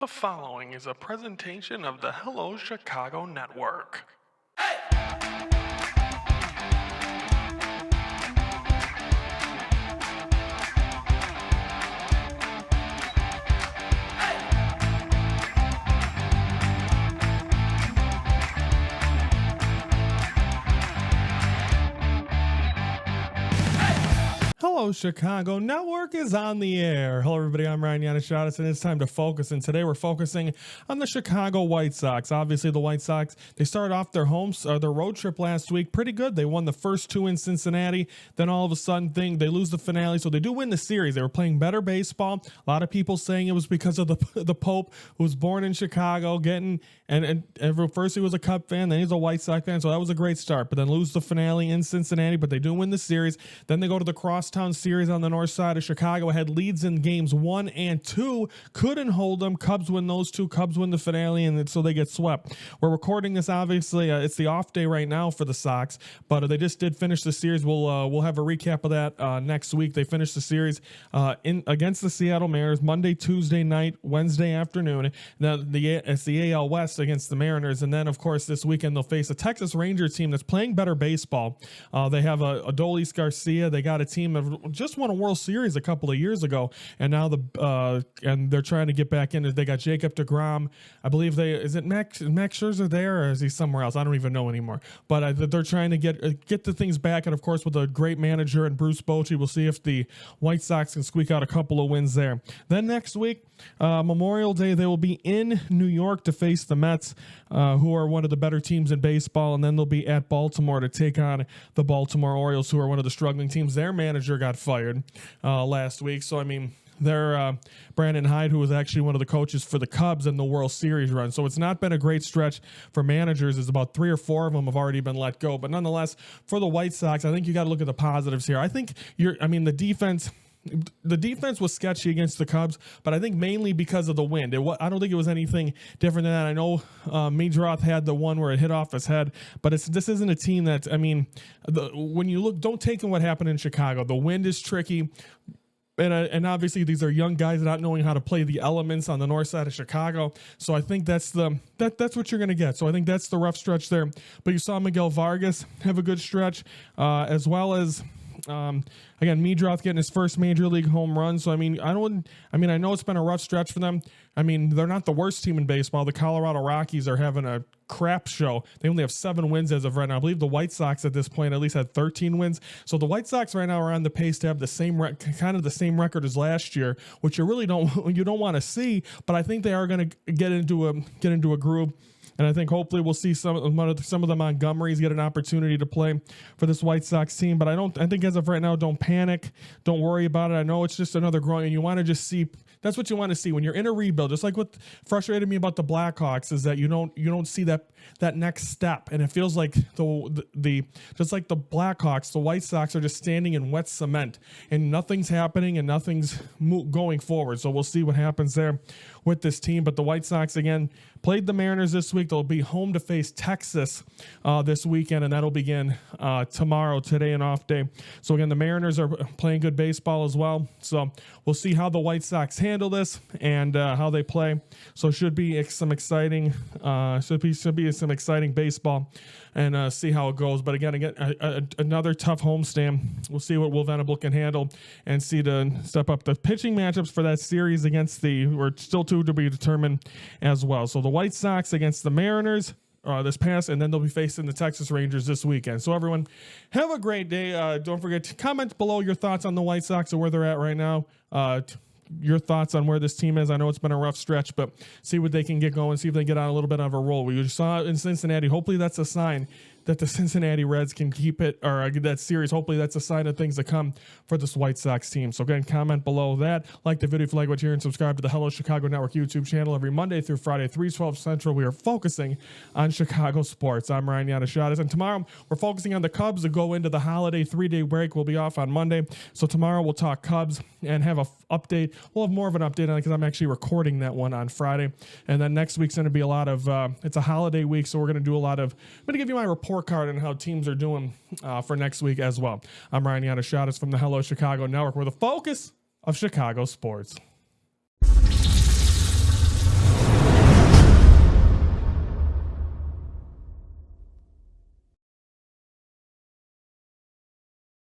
The following is a presentation of the Hello Chicago Network. Hello, Chicago Network is on the air. Hello, everybody. I'm Ryan Yanishatis, and it's time to focus. And today we're focusing on the Chicago White Sox. Obviously, the White Sox, they started off their road trip last week pretty good. They won the first two in Cincinnati. Then all of a sudden, they lose the finale. So they do win the series. They were playing better baseball. A lot of people saying it was because of the Pope, who was born in Chicago, and first he was a Cub fan, then he's a White Sox fan. So that was a great start. But then lose the finale in Cincinnati. But they do win the series. Then they go to the Crosstown series on the north side of Chicago, had leads in games 1 and 2, couldn't hold them. Cubs win those two. Cubs win the finale, and so they get swept. We're recording this, obviously. It's the off day right now for the Sox, but they just did finish the series. We'll have a recap of that next week. They finished the series against the Seattle Mariners Monday, Tuesday night, Wednesday afternoon. Now it's the AL West against the Mariners, and then of course this weekend they'll face a Texas Rangers team that's playing better baseball. They have a Adolis Garcia. They got a team that just won a World Series a couple of years ago, and now they're trying to get back in. They got Jacob deGrom. I believe is it Max Scherzer there, or is he somewhere else? I don't even know anymore. But they're trying to get the things back, and of course with a great manager and Bruce Bochy, we'll see if the White Sox can squeak out a couple of wins there. Then next week, Memorial Day, they will be in New York to face the Mets, who are one of the better teams in baseball, and then they'll be at Baltimore to take on the Baltimore Orioles, who are one of the struggling teams. Their manager got fired last week, so I mean, they're Brandon Hyde, who was actually one of the coaches for the Cubs in the World Series run. So it's not been a great stretch for managers. It's about 3 or 4 of them have already been let go. But nonetheless, for the White Sox, I think you got to look at the positives here. I think the defense was sketchy against the Cubs, but I think mainly because of the wind. I don't think it was anything different than that. I know Meadroth had the one where it hit off his head, but this isn't a team that, when you look, don't take in what happened in Chicago. The wind is tricky. And obviously these are young guys not knowing how to play the elements on the north side of Chicago. So I think that's what you're going to get. So I think that's the rough stretch there. But you saw Miguel Vargas have a good stretch, as well as again, Meadroth getting his first major league home run. So I know it's been a rough stretch for them. They're not the worst team in baseball. The Colorado Rockies are having a crap show. They only have 7 wins as of right now. I believe the White Sox at this point at least had 13 wins. So the White Sox right now are on the pace to have the same record as last year, which you really don't want to see. But I think they are going to get into a groove. And I think hopefully we'll see some of the Montgomerys get an opportunity to play for this White Sox team. But I think as of right now, don't panic. Don't worry about it. I know it's just another growing, and you want to just see. That's what you want to see when you're in a rebuild. Just like what frustrated me about the Blackhawks is that you don't see that next step, and it feels like just like the Blackhawks, the White Sox are just standing in wet cement, and nothing's happening and nothing's going forward. So we'll see what happens there with this team. But the White Sox again played the Mariners this week. They'll be home to face Texas this weekend, and that'll begin tomorrow. Today an off day. So again, the Mariners are playing good baseball as well. So we'll see how the White Sox handle this and how they play. So should be some exciting baseball, and see how it goes. But again, another tough homestand. We'll see what Will Venable can handle, and see to step up the pitching matchups for that series against we're still to be determined as well. So the White Sox against the Mariners this past, and then they'll be facing the Texas Rangers this weekend. So everyone, have a great day. Don't forget to comment below your thoughts on the White Sox and where they're at right now. Your thoughts on where this team is. I know it's been a rough stretch, but see what they can get going, see if they get on a little bit of a roll. We saw it in Cincinnati. Hopefully that's a sign that the Cincinnati Reds can keep it, or that series. Hopefully that's a sign of things to come for this White Sox team. So again, comment below that. Like the video if you like what you hear, and subscribe to the Hello Chicago Network YouTube channel. Every Monday through Friday, 3:12 Central, we are focusing on Chicago sports. I'm Ryan Yanishatis, and tomorrow we're focusing on the Cubs to go into the holiday 3-day break. We'll be off on Monday. So tomorrow we'll talk Cubs and have a update. We'll have more of an update on it because I'm actually recording that one on Friday. And then next week's going to be a lot of, it's a holiday week, so we're going to do a lot of, I'm going to give you my report card on how teams are doing for next week as well. I'm Ryan Yanishatis from the Hello Chicago Network, where the focus of Chicago sports.